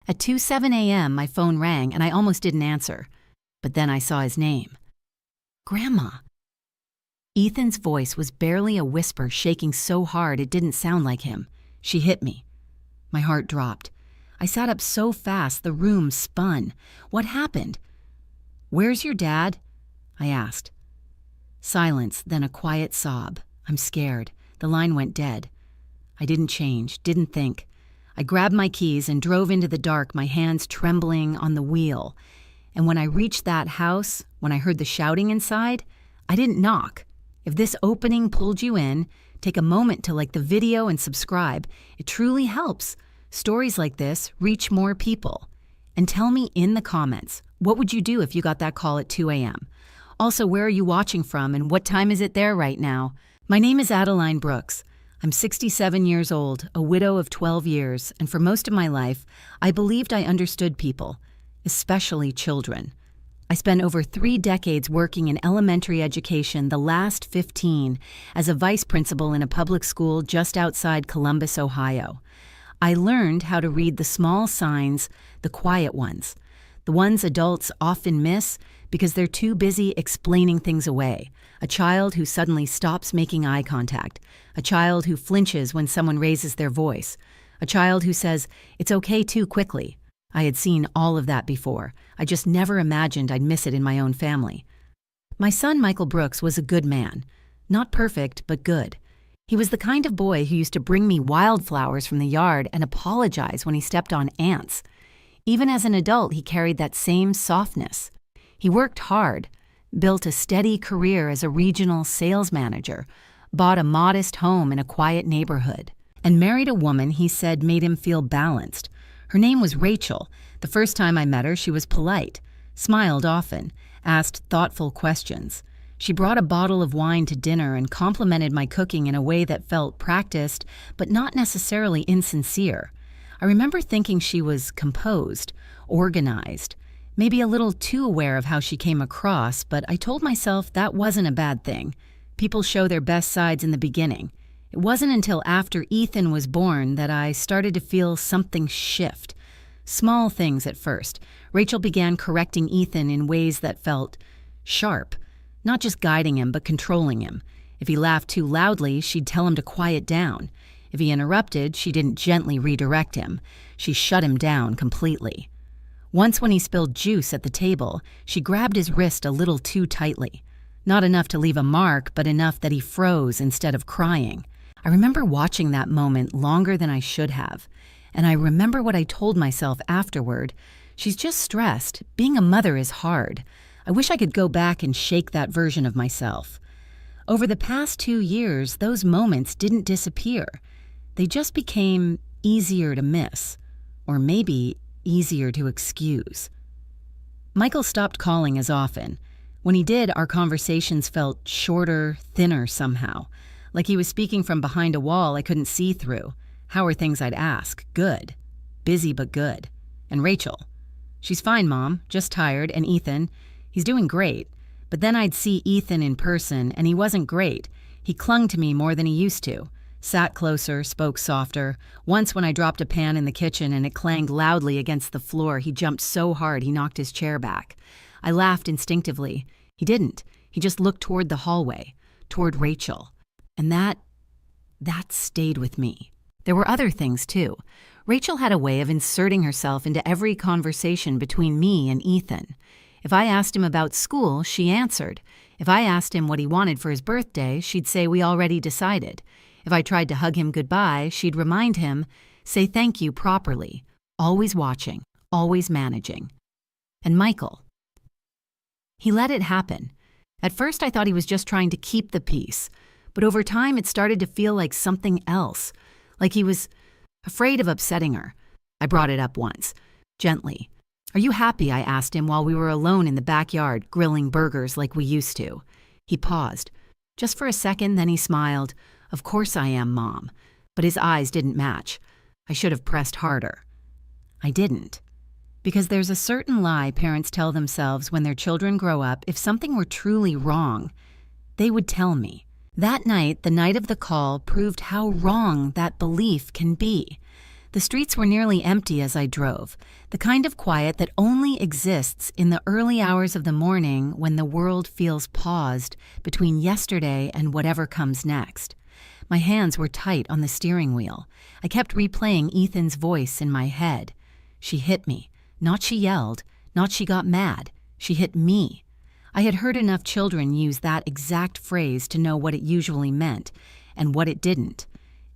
At 2:07 a.m., my phone rang and I almost didn't answer. But then I saw his name. Grandma. Ethan's voice was barely a whisper, shaking so hard it didn't sound like him. She hit me. My heart dropped. I sat up so fast the room spun. What happened? "Where's your dad?" I asked. Silence, then a quiet sob. I'm scared. The line went dead. I didn't change, didn't think. I grabbed my keys and drove into the dark, my hands trembling on the wheel. And when I reached that house, when I heard the shouting inside, I didn't knock. If this opening pulled you in, take a moment to like the video and subscribe. It truly helps. Stories like this reach more people. And tell me in the comments, what would you do if you got that call at 2 a.m.? Also, where are you watching from and what time is it there right now? My name is Adeline Brooks. I'm 67 years old, a widow of 12 years, and for most of my life, I believed I understood people, especially children. I spent over 3 decades working in elementary education, the last 15, as a vice principal in a public school just outside Columbus, Ohio. I learned how to read the small signs, the quiet ones, the ones adults often miss because they're too busy explaining things away. A child who suddenly stops making eye contact, a child who flinches when someone raises their voice, a child who says, "It's okay" too quickly. I had seen all of that before. I just never imagined I'd miss it in my own family. My son, Michael Brooks, was a good man. Not perfect, but good. He was the kind of boy who used to bring me wildflowers from the yard and apologize when he stepped on ants. Even as an adult, he carried that same softness. He worked hard, built a steady career as a regional sales manager, bought a modest home in a quiet neighborhood, and married a woman he said made him feel balanced. Her name was Rachel. The first time I met her, she was polite, smiled often, asked thoughtful questions. She brought a bottle of wine to dinner and complimented my cooking in a way that felt practiced, but not necessarily insincere. I remember thinking she was composed, organized, maybe a little too aware of how she came across, but I told myself that wasn't a bad thing. People show their best sides in the beginning. It wasn't until after Ethan was born that I started to feel something shift. Small things at first. Rachel began correcting Ethan in ways that felt sharp, not just guiding him, but controlling him. If he laughed too loudly, she'd tell him to quiet down. If he interrupted, she didn't gently redirect him. She shut him down completely. Once when he spilled juice at the table, she grabbed his wrist a little too tightly. Not enough to leave a mark, but enough that he froze instead of crying. I remember watching that moment longer than I should have. And I remember what I told myself afterward. She's just stressed. Being a mother is hard. I wish I could go back and shake that version of myself. Over the past 2 years, those moments didn't disappear. They just became easier to miss, or maybe easier to excuse. Michael stopped calling as often. When he did, our conversations felt shorter, thinner somehow, like he was speaking from behind a wall I couldn't see through. How are things, I'd ask. Good. Busy but good. And Rachel? She's fine, Mom, just tired. And Ethan? He's doing great. But then I'd see Ethan in person, and he wasn't great. He clung to me more than he used to. Sat closer, spoke softer. Once when I dropped a pan in the kitchen and it clanged loudly against the floor, he jumped so hard he knocked his chair back. I laughed instinctively. He didn't. He just looked toward the hallway, toward Rachel. And that stayed with me. There were other things, too. Rachel had a way of inserting herself into every conversation between me and Ethan. If I asked him about school, she answered. If I asked him what he wanted for his birthday, she'd say we already decided. If I tried to hug him goodbye, she'd remind him, say thank you properly, always watching, always managing. And Michael. He let it happen. At first I thought he was just trying to keep the peace, but over time it started to feel like something else, like he was afraid of upsetting her. I brought it up once, gently. "Are you happy?" I asked him while we were alone in the backyard, grilling burgers like we used to. He paused. Just for a second, then he smiled. "Of course I am, Mom." But his eyes didn't match. I should have pressed harder. I didn't. Because there's a certain lie parents tell themselves when their children grow up. If something were truly wrong, they would tell me. That night, the night of the call, proved how wrong that belief can be. The streets were nearly empty as I drove, the kind of quiet that only exists in the early hours of the morning when the world feels paused between yesterday and whatever comes next. My hands were tight on the steering wheel. I kept replaying Ethan's voice in my head. She hit me. Not she yelled, not she got mad. She hit me. I had heard enough children use that exact phrase to know what it usually meant and what it didn't.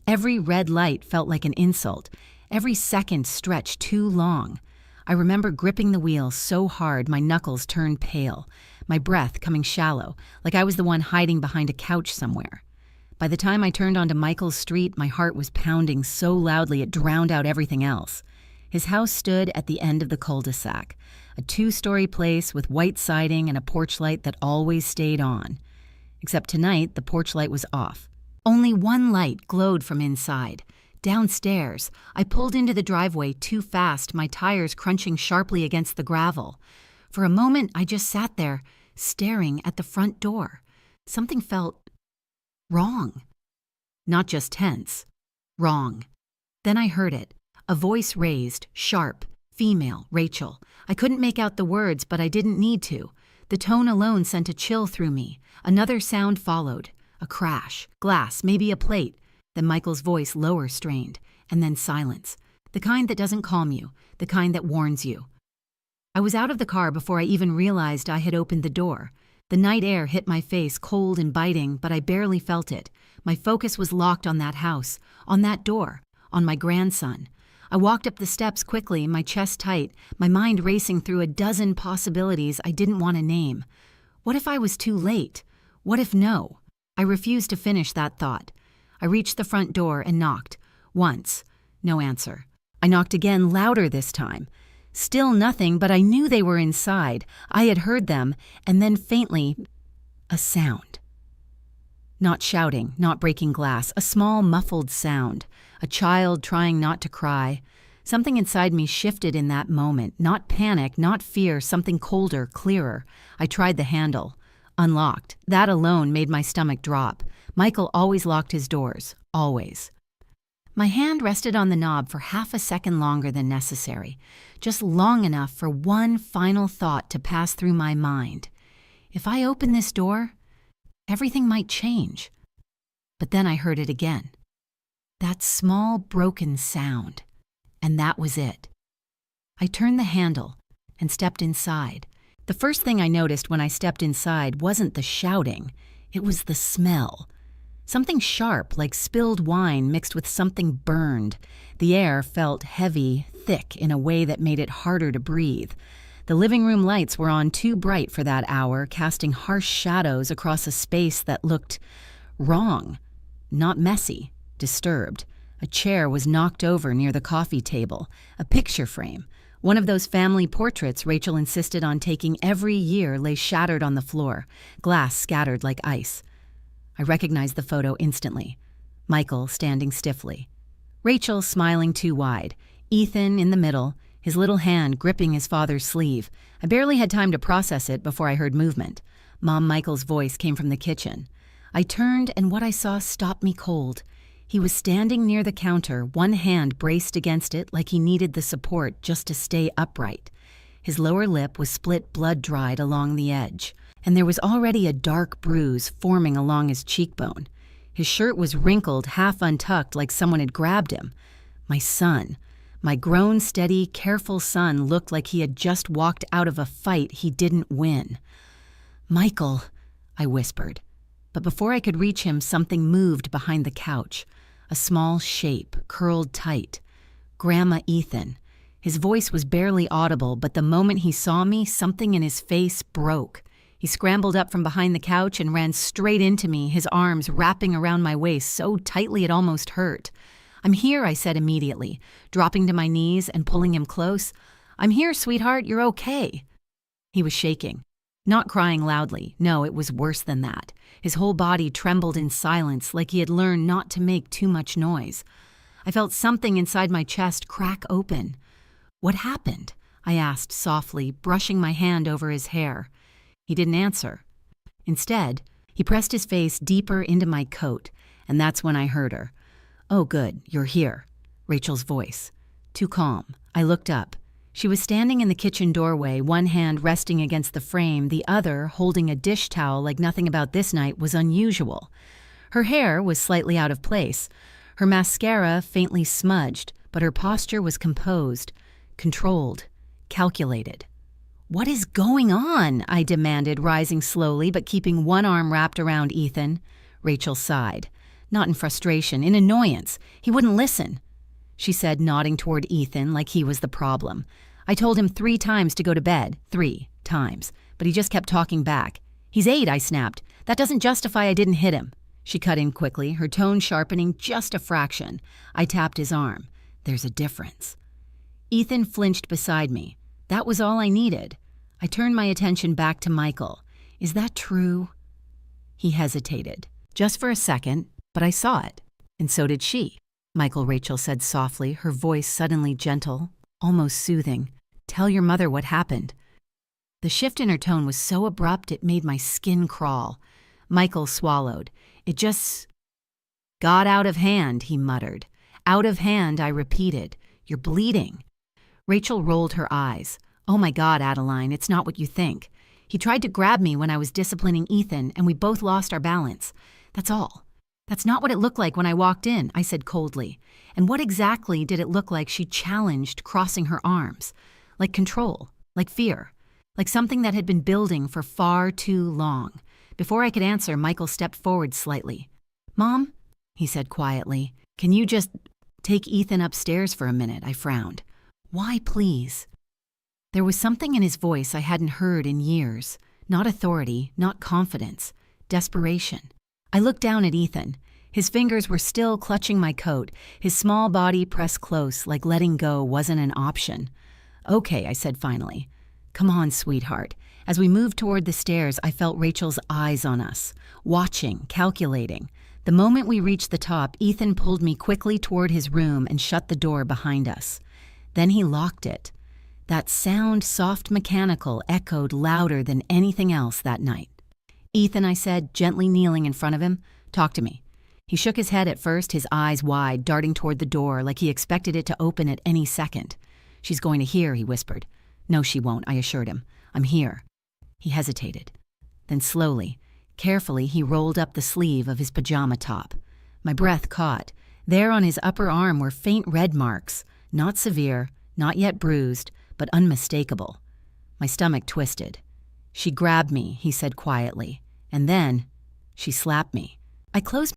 Every red light felt like an insult. Every second stretched too long. I remember gripping the wheel so hard my knuckles turned pale, my breath coming shallow, like I was the one hiding behind a couch somewhere. By the time I turned onto Michael's street, my heart was pounding so loudly it drowned out everything else. His house stood at the end of the cul-de-sac, a 2-story place with white siding and a porch light that always stayed on. Except tonight, the porch light was off. Only one light glowed from inside. Downstairs, I pulled into the driveway too fast, my tires crunching sharply against the gravel. For a moment, I just sat there, staring at the front door. Something felt wrong. Not just tense. Wrong. Then I heard it. A voice raised, sharp, female, Rachel. I couldn't make out the words, but I didn't need to. The tone alone sent a chill through me. Another sound followed. A crash, glass, maybe a plate. Then Michael's voice lower strained, and then silence. The kind that doesn't calm you, the kind that warns you. I was out of the car before I even realized I had opened the door. The night air hit my face, cold and biting, but I barely felt it. My focus was locked on that house, on that door, on my grandson. I walked up the steps quickly, my chest tight, my mind racing through a dozen possibilities I didn't want to name. What if I was too late? What if no? I refused to finish that thought. I reached the front door and knocked. Once. No answer. I knocked again, louder this time. Still nothing, but I knew they were inside. I had heard them, and then faintly, a sound. Not shouting, not breaking glass, a small muffled sound. A child trying not to cry. Something inside me shifted in that moment. Not panic, not fear, something colder, clearer. I tried the handle. Unlocked. That alone made my stomach drop. Michael always locked his doors. Always. My hand rested on the knob for half a second longer than necessary, just long enough for one final thought to pass through my mind. If I open this door, everything might change. But then I heard it again. That small, broken sound. And that was it. I turned the handle and stepped inside. The first thing I noticed when I stepped inside wasn't the shouting, it was the smell. Something sharp, like spilled wine mixed with something burned. The air felt heavy, thick in a way that made it harder to breathe. The living room lights were on too bright for that hour, casting harsh shadows across a space that looked wrong, not messy, disturbed. A chair was knocked over near the coffee table, a picture frame. One of those family portraits Rachel insisted on taking every year lay shattered on the floor, glass scattered like ice. I recognized the photo instantly. Michael standing stiffly. Rachel smiling too wide. Ethan in the middle, his little hand gripping his father's sleeve. I barely had time to process it before I heard movement. Mom Michael's voice came from the kitchen. I turned and what I saw stopped me cold. He was standing near the counter, one hand braced against it like he needed the support just to stay upright. His lower lip was split blood-dried along the edge, and there was already a dark bruise forming along his cheekbone. His shirt was wrinkled, half untucked, like someone had grabbed him. My son, my grown, steady, careful son looked like he had just walked out of a fight he didn't win. "Michael," I whispered. But before I could reach him, something moved behind the couch. A small shape, curled tight. Grandma Ethan. His voice was barely audible, but the moment he saw me, something in his face broke. He scrambled up from behind the couch and ran straight into me, his arms wrapping around my waist so tightly it almost hurt. "I'm here," I said immediately, dropping to my knees and pulling him close. "I'm here, sweetheart, you're okay." He was shaking. Not crying loudly. No, it was worse than that. His whole body trembled in silence, like he had learned not to make too much noise. I felt something inside my chest crack open. "What happened?" I asked softly, brushing my hand over his hair. He didn't answer. Instead, he pressed his face deeper into my coat, and that's when I heard her. "Oh, good, you're here." Rachel's voice. Too calm. I looked up. She was standing in the kitchen doorway, one hand resting against the frame, the other holding a dish towel like nothing about this night was unusual. Her hair was slightly out of place, her mascara faintly smudged, but her posture was composed, controlled, calculated. "What is going on?" I demanded, rising slowly but keeping one arm wrapped around Ethan. Rachel sighed. Not in frustration, in annoyance. He wouldn't listen. She said, nodding toward Ethan like he was the problem. "I told him 3 times to go to bed. 3 times. But he just kept talking back. He's 8, I snapped. That doesn't justify I didn't hit him." She cut in quickly, her tone sharpening just a fraction. I tapped his arm. "There's a difference." Ethan flinched beside me. That was all I needed. I turned my attention back to Michael. "Is that true?" He hesitated. Just for a second, but I saw it. And so did she. "Michael," Rachel said softly, her voice suddenly gentle, almost soothing. "Tell your mother what happened." The shift in her tone was so abrupt it made my skin crawl. Michael swallowed. "It just got out of hand," he muttered. "Out of hand," I repeated. "You're bleeding." Rachel rolled her eyes. "Oh my God, Adeline, it's not what you think. He tried to grab me when I was disciplining Ethan, and we both lost our balance. That's all. That's not what it looked like when I walked in," I said coldly. "And what exactly did it look like she challenged, crossing her arms? Like control, like fear, like something that had been building for far too long." Before I could answer, Michael stepped forward slightly. "Mom," he said quietly, "can you just take Ethan upstairs for a minute?" I frowned. "Why, please?" There was something in his voice I hadn't heard in years. Not authority, not confidence, desperation. I looked down at Ethan. His fingers were still clutching my coat, his small body pressed close like letting go wasn't an option. "Okay," I said finally. "Come on, sweetheart." As we moved toward the stairs, I felt Rachel's eyes on us, watching, calculating. The moment we reached the top, Ethan pulled me quickly toward his room and shut the door behind us. Then he locked it. That sound, soft mechanical, echoed louder than anything else that night. "Ethan," I said, gently kneeling in front of him, "talk to me." He shook his head at first, his eyes wide, darting toward the door like he expected it to open at any second. "She's going to hear," he whispered. "No, she won't," I assured him. "I'm here." He hesitated. Then slowly, carefully, he rolled up the sleeve of his pajama top. My breath caught. There on his upper arm were faint red marks, not severe, not yet bruised, but unmistakable. My stomach twisted. "She grabbed me," he said quietly. "And then she slapped me." I closed